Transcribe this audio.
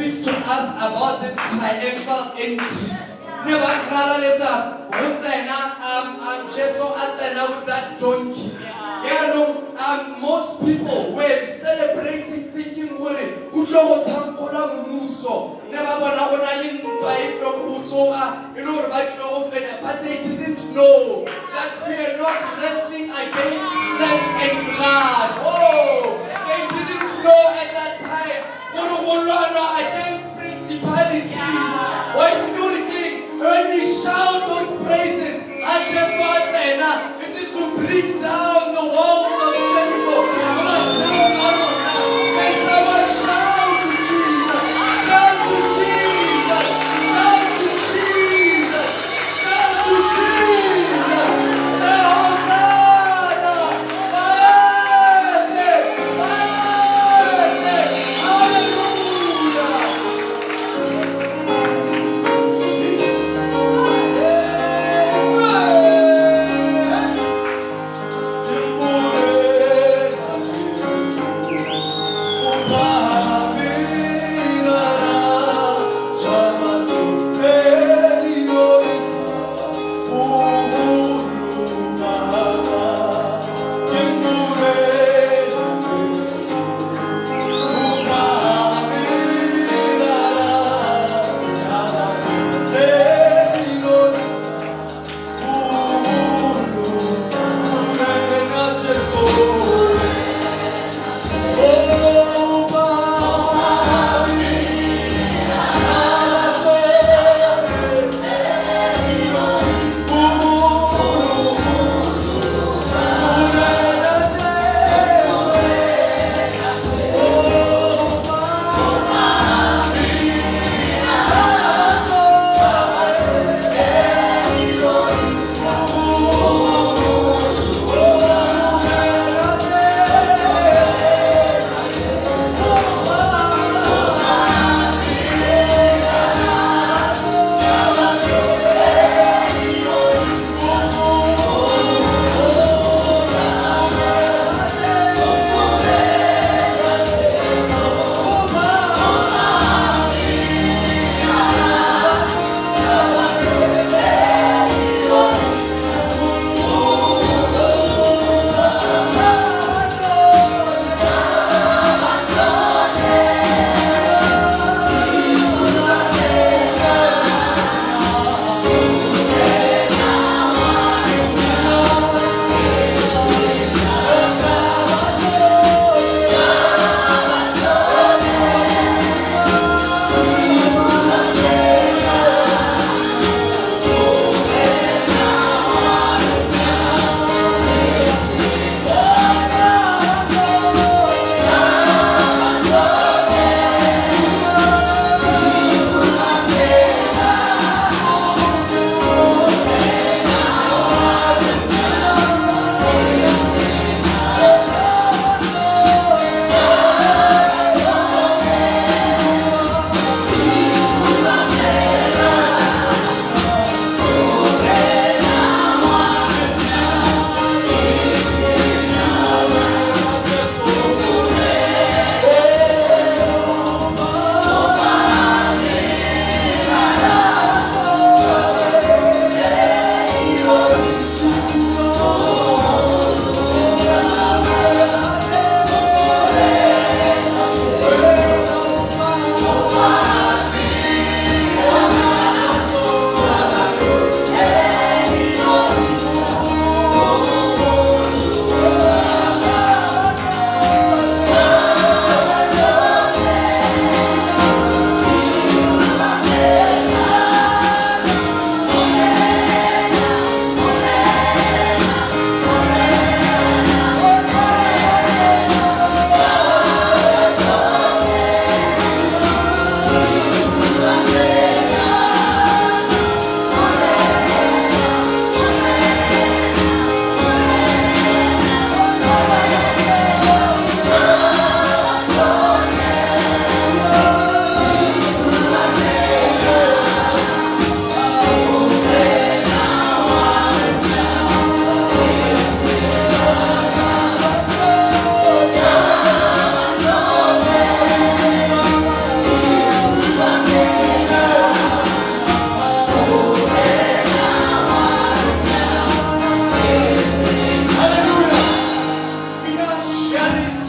speaks to us about this triumphal entry. Never with that donkey. Yeah, no, most people were celebrating, thinking, but they didn't know that we are not wrestling against flesh and blood. Oh, they didn't know at that time. Against principalities. When we shout those praises, I just want it is to bring down the walls of Jericho. Come on, sing now. May someone shout to Jesus. Shout to Jesus. Shout to Jesus. Shout to Jesus. Hosanna. just